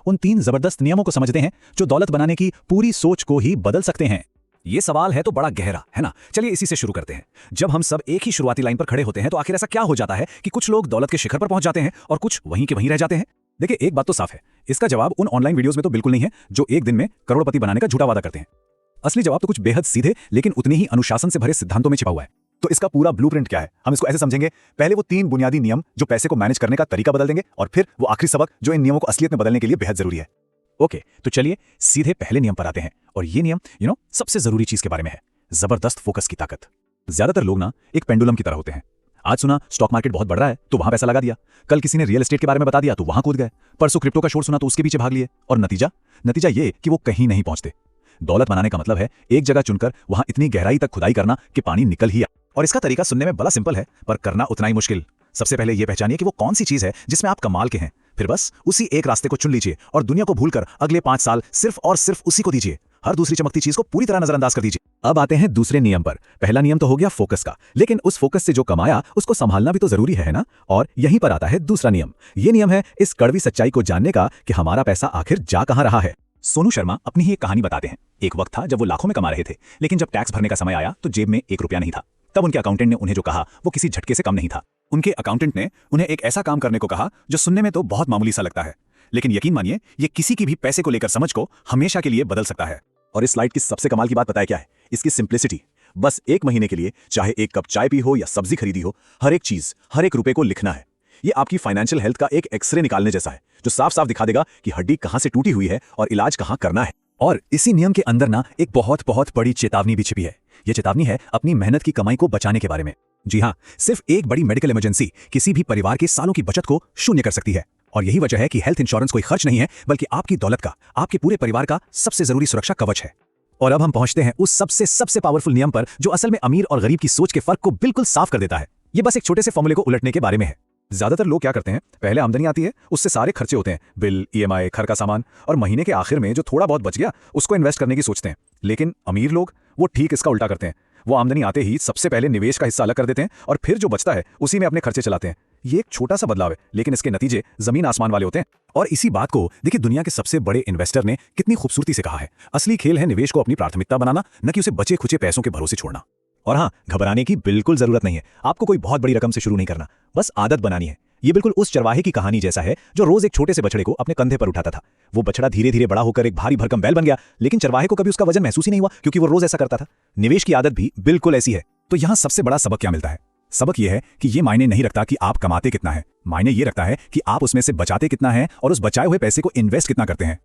उन 3 जबरदस्त नियमों को समझते हैं जो दौलत बनाने की पूरी सोच को ही बदल सकते हैं। ये सवाल है तो बड़ा गहरा है ना। चलिए इसी से शुरू करते हैं। जब हम सब एक ही शुरुआती लाइन पर खड़े होते हैं तो आखिर ऐसा क्या हो जाता है कि कुछ लोग दौलत के शिखर पर पहुंच जाते हैं और कुछ वहीं के वहीं रह जाते हैं। देखिए, एक बात तो साफ है, इसका जवाब उन ऑनलाइन वीडियोस में तो बिल्कुल नहीं है जो एक दिन में करोड़पति बनाने का झूठा वादा करते हैं। असली जवाब तो कुछ बेहद सीधे लेकिन उतने ही अनुशासन से भरे सिद्धांतों में छिपा हुआ है। तो इसका पूरा ब्लूप्रिंट क्या है, हम इसको ऐसे समझेंगे। पहले वो 3 बुनियादी नियम जो पैसे को मैनेज करने का तरीका बदल देंगे, और फिर वो आखिरी सबक जो इन नियमों को असलियत में बदलने के लिए बेहद जरूरी है। ओके, तो चलिए सीधे पहले नियम पर आते हैं। और ये नियम सबसे जरूरी चीज के बारे में है, जबरदस्त फोकस की ताकत। ज्यादातर लोग ना एक पेंडुलम की तरह होते हैं। आज सुना स्टॉक मार्केट बहुत बढ़ रहा है तो वहां पैसा लगा दिया, कल किसी ने रियल एस्टेट के बारे में बता दिया तो वहां कूद गए, परसों क्रिप्टो का शोर सुना तो उसके पीछे भाग लिए, और नतीजा ये कि वो कहीं नहीं पहुंचते। दौलत बनाने का मतलब है एक जगह चुनकर वहां इतनी गहराई तक खुदाई करना कि पानी निकल ही आए। और इसका तरीका सुनने में बड़ा सिंपल है पर करना उतना ही मुश्किल। सबसे पहले यह पहचानिए कि वो कौन सी चीज है जिसमें आप कमाल के हैं, फिर बस उसी एक रास्ते को चुन लीजिए और दुनिया को भूलकर अगले 5 साल सिर्फ और सिर्फ उसी को दीजिए। हर दूसरी चमकती चीज को पूरी तरह नजरअंदाज कर दीजिए। अब आते हैं दूसरे नियम पर। पहला नियम तो हो गया फोकस का, लेकिन उस फोकस से जो कमाया उसको संभालना भी तो जरूरी है ना। और यहीं पर आता है दूसरा नियम। ये नियम है इस कड़वी सच्चाई को जानने का कि हमारा पैसा आखिर जा कहां रहा है। सोनू शर्मा अपनी ही एक कहानी बताते हैं। एक वक्त था जब वो लाखों में कमा रहे थे, लेकिन जब टैक्स भरने का समय आया तो जेब में 1 रुपया नहीं था। तब उनके अकाउंटेंट ने उन्हें जो कहा वो किसी झटके से कम नहीं था। उनके अकाउंटेंट ने उन्हें एक ऐसा काम करने को कहा जो सुनने में तो बहुत मामूली सा लगता है, लेकिन यकीन मानिए ये किसी की भी पैसे को लेकर समझ को हमेशा के लिए बदल सकता है। और इस स्लाइड की सबसे कमाल की बात पता है क्या है? इसकी सिंप्लिसिटी। बस 1 महीने के लिए चाहे 1 कप चाय पी हो या सब्जी खरीदी हो, हर एक चीज, हर एक रुपए को लिखना है। ये आपकी फाइनेंशियल हेल्थ का एक एक्सरे निकालने जैसा है, जो साफ साफ दिखा देगा कि हड्डी कहां से टूटी हुई है और इलाज कहां करना है। और इसी नियम के अंदर ना एक बहुत बहुत बड़ी चेतावनी भी छिपी है। यह चेतावनी है अपनी मेहनत की कमाई को बचाने के बारे में। जी हाँ, सिर्फ एक बड़ी मेडिकल इमरजेंसी किसी भी परिवार के सालों की बचत को शून्य कर सकती है। और यही वजह है कि हेल्थ इंश्योरेंस कोई खर्च नहीं है, बल्कि आपकी दौलत का, आपके पूरे परिवार का सबसे जरूरी सुरक्षा कवच है। और अब हम पहुंचते हैं उस सबसे पावरफुल नियम पर जो असल में अमीर और गरीब की सोच के फर्क को बिल्कुल साफ कर देता है। ये बस एक छोटे से फॉर्मूले को उलटने के बारे में है। ज्यादातर लोग क्या करते हैं, पहले आमदनी आती है, उससे सारे खर्चे होते हैं, बिल, ईएमआई, घर का सामान, और महीने के आखिर में जो थोड़ा बहुत बच गया उसको इन्वेस्ट करने की सोचते हैं। लेकिन अमीर लोग वो ठीक इसका उल्टा करते हैं। वो आमदनी आते ही सबसे पहले निवेश का हिस्सा अलग कर देते हैं और फिर जो बचता है उसी में अपने खर्चे चलाते हैं। ये एक छोटा सा बदलाव है, लेकिन इसके नतीजे जमीन आसमान वाले होते हैं। और इसी बात को देखिए दुनिया के सबसे बड़े इन्वेस्टर ने कितनी खूबसूरती से कहा है, असली खेल है निवेश को अपनी प्राथमिकता बनाना, न कि उसे बचे खुचे पैसों के भरोसे छोड़ना। और हाँ, घबराने की बिल्कुल जरूरत नहीं है। आपको कोई बहुत बड़ी रकम से शुरू नहीं करना, बस आदत बनानी है। ये बिल्कुल उस चरवाहे की कहानी जैसा है जो रोज एक छोटे से बछड़े को अपने कंधे पर उठाता था। वो बछड़ा धीरे धीरे बड़ा होकर एक भारी भरकम बैल बन गया, लेकिन चरवाहे को कभी उसका वजन महसूस ही नहीं हुआ, क्योंकि वो रोज ऐसा करता था। निवेश की आदत भी बिल्कुल ऐसी है। तो यहाँ सबसे बड़ा सबक क्या मिलता है? सबक ये है कि ये मायने नहीं रखता कि आप कमाते कितना है, मायने ये रखता है कि आप उसमें से बचाते कितना है और उस बचाए हुए पैसे को इन्वेस्ट कितना करते हैं।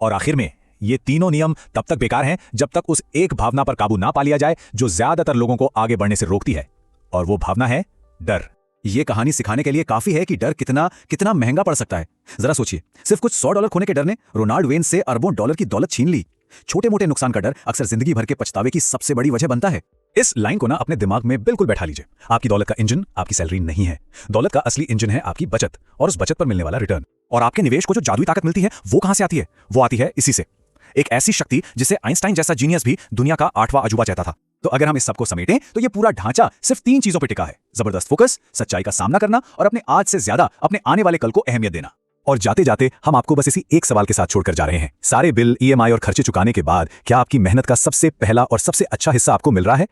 और आखिर में ये तीनों नियम तब तक बेकार हैं जब तक उस एक भावना पर काबू ना पा लिया जाए जो ज्यादातर लोगों को आगे बढ़ने से रोकती है, और वो भावना है डर। ये कहानी सिखाने के लिए काफी है कि डर कितना महंगा पड़ सकता है। जरा सोचिए, सिर्फ कुछ $100 खोने के डर ने रोनाल्ड वेन से अरबों डॉलर की दौलत छीन ली। छोटे मोटे नुकसान का डर अक्सर जिंदगी भर के पछतावे की सबसे बड़ी वजह बनता है। इस लाइन को ना अपने दिमाग में बिल्कुल बैठा लीजिए। आपकी दौलत का इंजन आपकी सैलरी नहीं है। दौलत का असली इंजन है आपकी बचत और उस बचत पर मिलने वाला रिटर्न। और आपके निवेश को जो जादुई ताकत मिलती है वो कहां से आती है? वो आती है इसी से, एक ऐसी शक्ति जिसे आइंस्टाइन जैसा जीनियस भी दुनिया का 8वां अजूबा चाहता था। तो अगर हम इस सबको समेटें तो ये पूरा ढांचा सिर्फ 3 चीजों पर टिका है: जबरदस्त फोकस, सच्चाई का सामना करना और अपने आज से ज्यादा अपने आने वाले कल को अहमियत देना। और जाते जाते हम आपको बस इसी एक सवाल के साथ छोड़कर जा रहे हैं। सारे बिल, ईएमआई और खर्चे चुकाने के बाद क्या आपकी मेहनत का सबसे पहला और सबसे अच्छा हिस्सा आपको मिल रहा है?